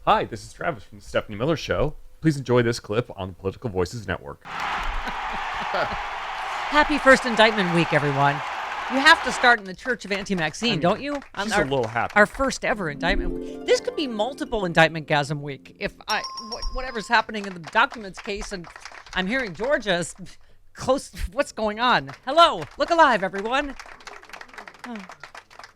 Hi, this is Travis from the Stephanie Miller Show. Please enjoy this clip on the Political Voices Network. Happy first indictment week, everyone. You have to start in the Church of Anti-Maxine, don't you? She's a little happy. Our first ever indictment week. This could be multiple indictment-gasm week. If whatever's happening in the documents case, and I'm hearing Georgia's close. What's going on? Hello, look alive, everyone. Oh,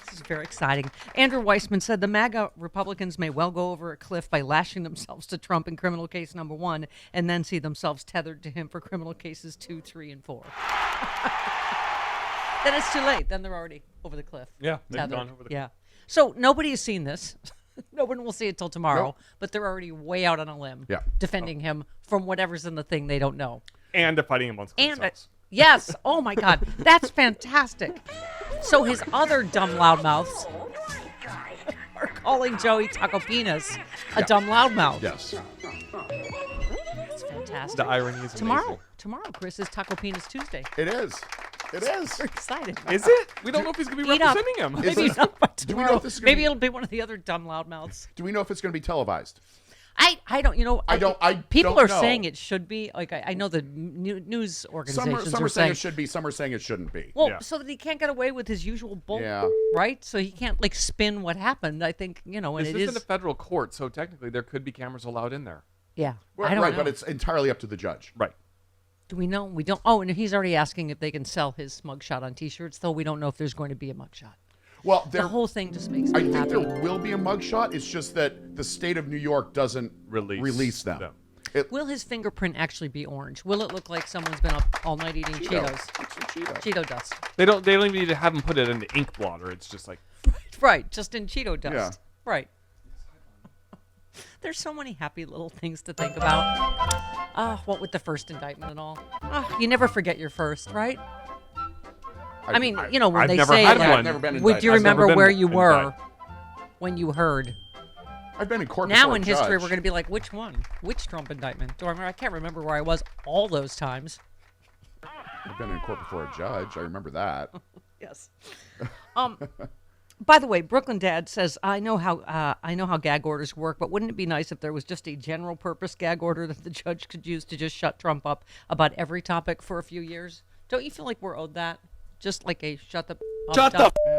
this is very exciting. Andrew Weissman said the MAGA Republicans may well go over a cliff by lashing themselves to Trump in criminal case number 1 and then see themselves tethered to him for criminal cases 2, 3, and 4. Then it's too late. Then they're already over the cliff. Yeah, they've tethered. gone over the cliff. Yeah. So nobody has seen this. No one will see it till tomorrow. Nope. But they're already way out on a limb defending him from whatever's in the thing they don't know. And they're fighting amongst themselves. Yes. Oh, my God. That's fantastic. So his other dumb loudmouths are calling Joey Tacopinas a dumb loudmouth. Yes. That's fantastic. The irony is amazing. Tomorrow, Chris, is Tacopinas Tuesday. It is. It is. We're excited. Is it? We don't know if he's going to be Eat up. representing him. Is Maybe this- not by do we know tomorrow. if this is gonna Maybe be- it'll be one of the other dumb loudmouths. Do we know if it's going to be televised? I don't, people don't are know. saying it should be. Like, I know the news organizations Some are are saying saying it should be. Some are saying it shouldn't be. well, Yeah. so that he can't get away with his usual bull, Yeah. right? So he can't, like, spin what happened. I think, and This it is is. in a federal court, so technically there could be cameras allowed in there. Yeah. Right, I don't know. but it's entirely up to the judge. Right. Do we know? We don't. Oh, and he's already asking if they can sell his mugshot on T-shirts, though we don't know if there's going to be a mugshot. Well, The whole thing just makes I me think happy. there will be a mugshot. It's just that the state of New York doesn't release them. Will his fingerprint actually be orange? Will it look like someone's been up all night eating Cheetos? It's a Cheeto. Cheeto dust. They don't even need to have him put it in the ink blotter. It's just like, Right, just in Cheeto dust. Yeah. Right. There's so many happy little things to think about. What with the first indictment and all. You never forget your first, right? I mean, when I've they never say, had like, one. I've never been do indicted. you I've never remember been where you were indicted. when you heard? I've been in court Now before in a history, judge. we're going to be like, which one? Which Trump indictment? Do I remember? I can't remember where I was all those times. I've been in court before a judge. I remember that. Yes. By the way, Brooklyn Dad says, I know how gag orders work, but wouldn't it be nice if there was just a general purpose gag order that the judge could use to just shut Trump up about every topic for a few years? Don't you feel like we're owed that? Just like a shut the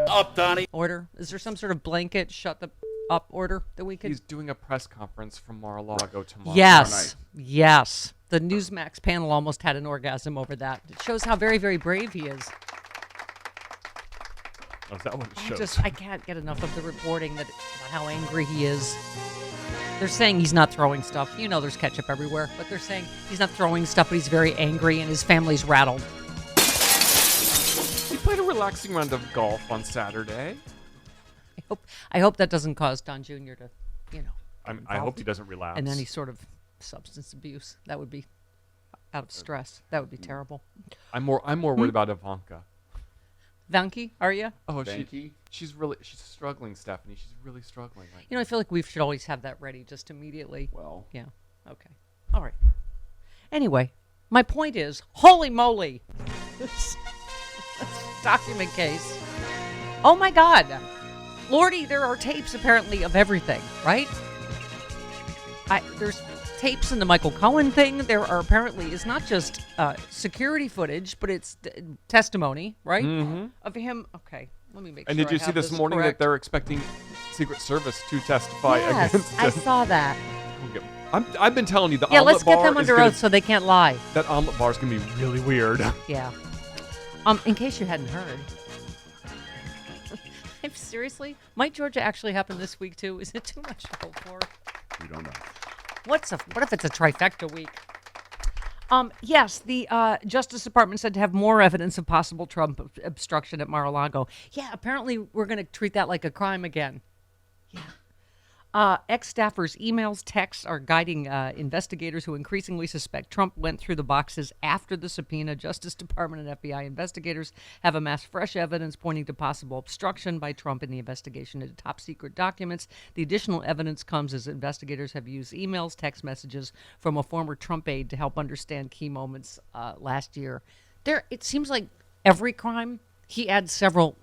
up, Donnie. order? Is there some sort of blanket shut the up order that we could? he's doing a press conference from Mar-a-Lago tomorrow. Yes. Yes. The Newsmax panel almost had an orgasm over that. It shows how very, very brave he is. Oh, is that what it shows? I can't get enough of the reporting about how angry he is. They're saying he's not throwing stuff. There's ketchup everywhere, but they're saying he's not throwing stuff, but he's very angry and his family's rattled. He played a relaxing round of golf on Saturday. I hope that doesn't cause Don Jr. to, I hope he doesn't relapse. and any sort of substance abuse. That would be out of stress. That would be terrible. I'm more worried about Ivanka. Vanky, are you? Oh, Vanky? she's struggling, Stephanie. She's really struggling right now. I feel like we should always have that ready just immediately. Well, Yeah. Okay. All right. Anyway, my point is, holy moly, this document case. Oh my God, Lordy, there are tapes apparently of everything, right? There's tapes in the Michael Cohen thing. There are apparently, it's not just security footage, but it's testimony, right? Mm-hmm. Of him. Okay, let me make And sure did you I see have this morning correct. that they're expecting Secret Service to testify Yes, against I him? saw that. I've been telling you the Yeah, omelet let's get bar them is under gonna- oath so they can't lie. That omelet bar is going to be really weird. Yeah. In case you hadn't heard. Seriously? Might Georgia actually happen this week too? Is it too much to hope for? we don't know. What if it's a trifecta week? Yes, the Justice Department said to have more evidence of possible Trump obstruction at Mar-a-Lago. Yeah, apparently we're going to treat that like a crime again. Yeah. Ex-staffers' emails, texts are guiding investigators who increasingly suspect Trump went through the boxes after the subpoena. Justice Department and FBI investigators have amassed fresh evidence pointing to possible obstruction by Trump in the investigation into top-secret documents. The additional evidence comes as investigators have used emails, text messages from a former Trump aide to help understand key moments last year. It seems like every crime, he adds several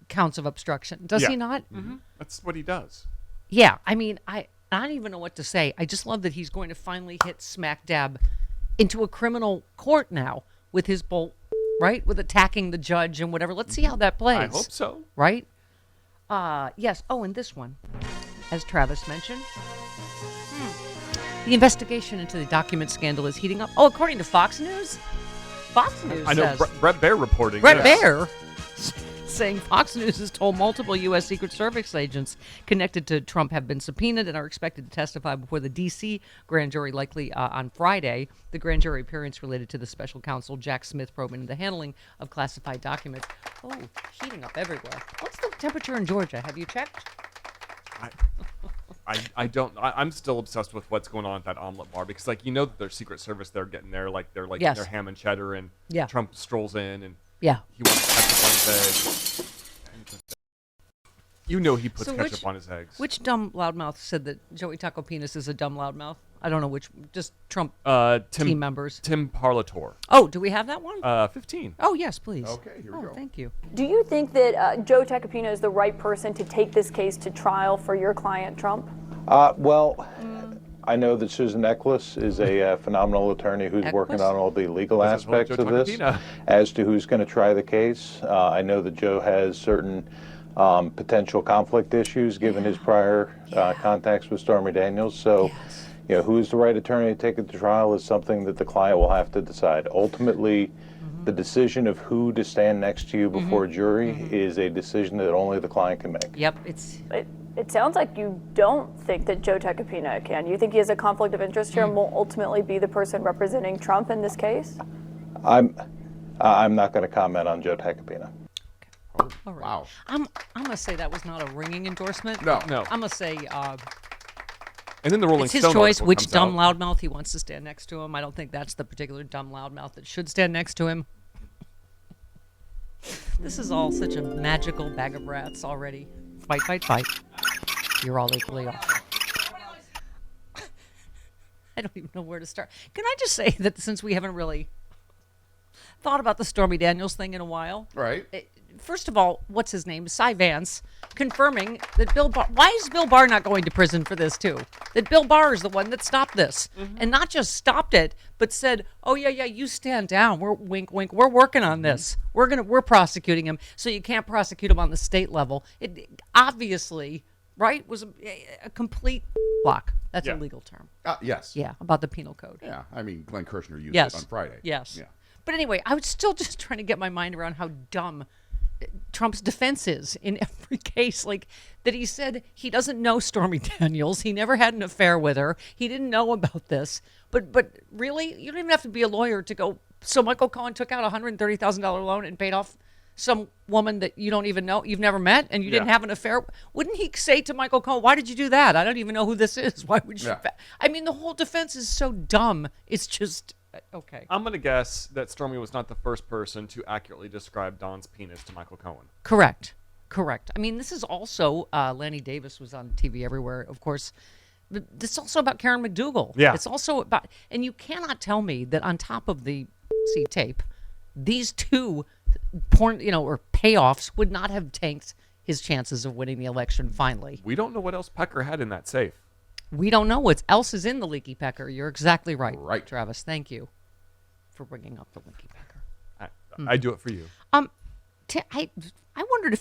counts of obstruction. Does he not? Mm-hmm. That's what he does. Yeah, I mean, I don't even know what to say. I just love that he's going to finally hit smack dab into a criminal court now with his bolt, right? With attacking the judge and whatever. Let's see how that plays. I hope so. Right? Yes. Oh, and this one, as Travis mentioned. The investigation into the document scandal is heating up. Oh, according to Fox News? Fox News I know says. Brett Baer reporting. Brett yes. Baer saying Fox News has told multiple U.S. Secret Service agents connected to Trump have been subpoenaed and are expected to testify before the D.C. grand jury likely on Friday. The grand jury appearance related to the special counsel Jack Smith probe into the handling of classified documents. Oh, heating up everywhere. What's the temperature in Georgia? Have you checked? I don't. I'm still obsessed with what's going on at that omelet bar because, like, you know that their Secret Service, they're getting their Yes. their ham and cheddar, and Yeah. Trump strolls in and Yeah. he wants ketchup on his eggs. You know he puts So ketchup on his eggs. Which dumb loudmouth said that Joey Taco Penis is a dumb loudmouth? I don't know which. Just Trump team members. Tim Parlator. Oh, do we have that one? 15. Oh, yes, please. Okay, here we go. Thank you. Do you think that Joe Tacopina is the right person to take this case to trial for your client, Trump? Well, I know that Susan Eccles is a phenomenal attorney who's working on all the legal This is aspects Joe of this. Tacopina. As to who's going to try the case, I know that Joe has certain potential conflict issues given his prior contacts with Stormy Daniels. So, you know, who's the right attorney to take it to trial is something that the client will have to decide. Ultimately, the decision of who to stand next to you before a jury is a decision that only the client can make. Yep, It sounds like you don't think that Joe Tacopina can. You think he has a conflict of interest here and won't ultimately be the person representing Trump in this case? I'm not going to comment on Joe Tacopina. all right. Wow. I'm gonna say that was not a ringing endorsement. No. I'm gonna say And then the Rolling it's his Stone choice article which comes dumb out. loudmouth he wants to stand next to him. I don't think that's the particular dumb loudmouth that should stand next to him. This is all such a magical bag of rats already. Fight, fight, fight. You're all equally awful. I don't even know where to start. Can I just say that since we haven't really thought about the Stormy Daniels thing in a while, Right. first of all, what's his name? Cy Vance confirming that Bill Barr. Why is Bill Barr not going to prison for this too? That Bill Barr is the one that stopped this, and not just stopped it, but said, "Oh yeah, you stand down. We're wink, wink. We're working on this. We're prosecuting him. So you can't prosecute him on the state level." It obviously, right, was a complete block. That's a Yeah. legal term. Yes. Yeah, about the penal code. Yeah. I mean, Glenn Kirschner used Yes. it on Friday. Yes. Yeah. But anyway, I was still just trying to get my mind around how dumb Trump's defense is in every case. Like that he said he doesn't know Stormy Daniels. He never had an affair with her. He didn't know about this. But really, you don't even have to be a lawyer to go. So Michael Cohen took out a $130,000 loan and paid off some woman that you don't even know, you've never met, and you didn't Yeah. have an affair. Wouldn't he say to Michael Cohen, "Why did you do that? I don't even know who this is. Why would you?" Yeah. I mean, the whole defense is so dumb. It's just okay. I'm going to guess that Stormy was not the first person to accurately describe Don's penis to Michael Cohen. Correct. I mean, this is also Lanny Davis was on TV everywhere, of course. But this is also about Karen McDougal. Yeah. It's also about, and you cannot tell me that on top of the tape, these two porn, or payoffs would not have tanked his chances of winning the election finally. We don't know what else Pecker had in that safe. We don't know what else is in the leaky pecker. You're exactly right. Right. Travis. Thank you for bringing up the leaky pecker. I do it for you. I wondered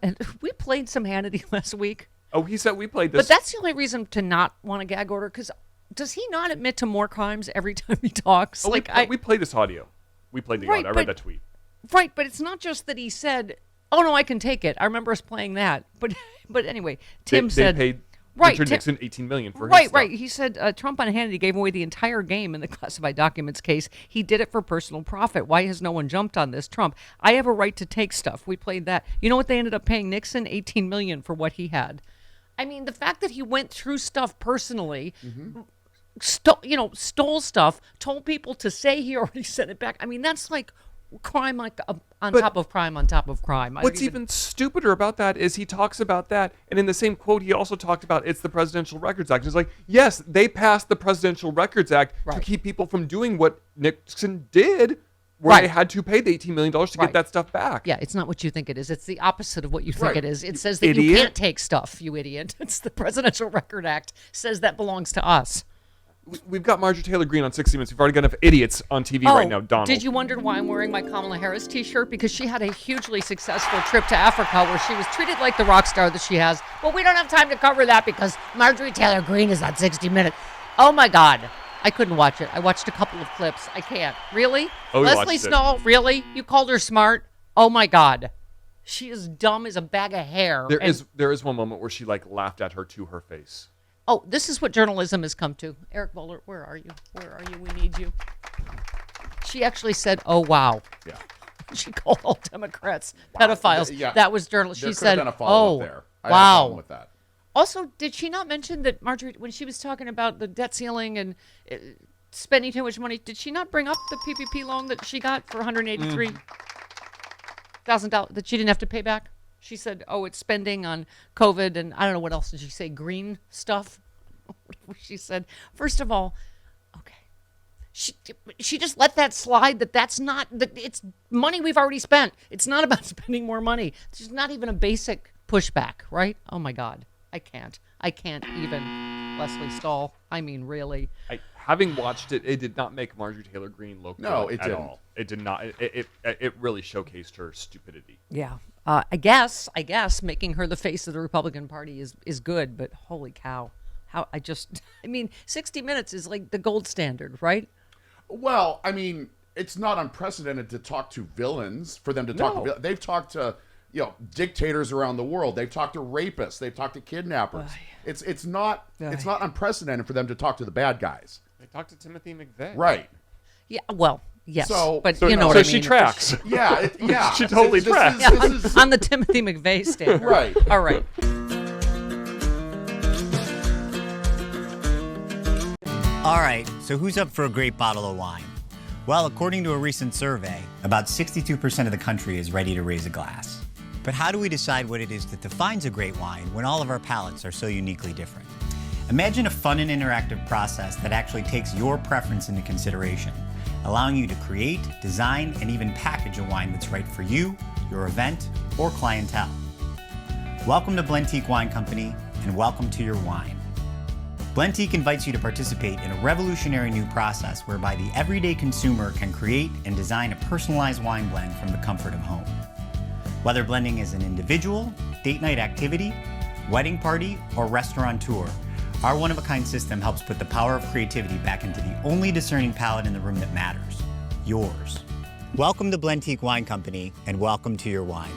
if we played some Hannity last week. Oh, he said we played this. But that's the only reason to not want a gag order, because does he not admit to more crimes every time he talks? Oh, we played this audio. We played the Right, audio. I read but- that tweet. Right, but it's not just that he said, "Oh no, I can take it." I remember us playing that. But anyway, Tim said, they paid right, Richard Tim- Nixon $18 million for his right, stuff. right. He said Trump on Hannity gave away the entire game in the classified documents case. He did it for personal profit. Why has no one jumped on this? Trump, I have a right to take stuff. We played that. You know what they ended up paying Nixon? $18 million for what he had. I mean, the fact that he went through stuff personally, stole stuff, told people to say he already sent it back. I mean, that's like crime on top of crime on top of crime. What's even stupider about that is he talks about that, and in the same quote, he also talked about it's the Presidential Records Act. It's like, yes, they passed the Presidential Records Act to Right. keep people from doing what Nixon did, where they Right. had to pay the $18 million to Right. get that stuff back. Yeah, it's not what you think it is. It's the opposite of what you think Right. it is. It says that you Idiot. can't take stuff, you idiot. It's the Presidential Record Act says that belongs to us. We've got Marjorie Taylor Greene on 60 Minutes. We've already got enough idiots on TV right now, Donald. Did you wonder why I'm wearing my Kamala Harris t-shirt? Because she had a hugely successful trip to Africa where she was treated like the rock star that she has. But we don't have time to cover that because Marjorie Taylor Greene is on 60 Minutes. Oh, my God. I couldn't watch it. I watched a couple of clips. I can't. Really? Oh, we Leslie watched it. Stahl, really? You called her smart? Oh, my God. She is dumb as a bag of hair. There is one moment where she like laughed at her to her face. Oh, this is what journalism has come to. Eric Boller, where are you? Where are you? We need you. She actually said, oh, wow. Yeah. She called all Democrats pedophiles. Yeah. That was journalist. There She could have said, been a follow-up oh, there. I had a problem wow. with that. Also, did she not mention that Marjorie, when she was talking about the debt ceiling and spending too much money, did she not bring up the PPP loan that she got for $183,000 that she didn't have to pay back? She said, oh, it's spending on COVID and I don't know what else did she say, green stuff? She said, first of all, okay. She just let that slide that's not, that it's money we've already spent. It's not about spending more money. There's not even a basic pushback, right? Oh my God. I can't even. Leslie Stahl. I mean, really. Having watched it, it did not make Marjorie Taylor Greene look No, good it at didn't. all. It did not. It really showcased her stupidity. Yeah. I guess making her the face of the Republican Party is good, but holy cow. I mean, 60 Minutes is like the gold standard, right? Well, I mean, it's not unprecedented to talk to villains, for them to talk to No. villains. They've talked to, dictators around the world. They've talked to rapists. They've talked to kidnappers. It's not unprecedented for them to talk to the bad guys. They talked to Timothy McVeigh. Right. Yeah, well, yes. So- but So, you know so what I she mean. tracks. Yeah. Yeah. She totally This tracks. is- Yeah, this is- on the Timothy McVeigh standard. Right. All right. All right, so who's up for a great bottle of wine? Well, according to a recent survey, about 62% of the country is ready to raise a glass. But how do we decide what it is that defines a great wine when all of our palates are so uniquely different? Imagine a fun and interactive process that actually takes your preference into consideration, allowing you to create, design, and even package a wine that's right for you, your event, or clientele. Welcome to Blentique Wine Company, and welcome to your wine. Blentique invites you to participate in a revolutionary new process whereby the everyday consumer can create and design a personalized wine blend from the comfort of home. Whether blending is an individual, date night activity, wedding party, or restaurateur, our one-of-a-kind system helps put the power of creativity back into the only discerning palate in the room that matters, yours. Welcome to Blentique Wine Company, and welcome to your wine.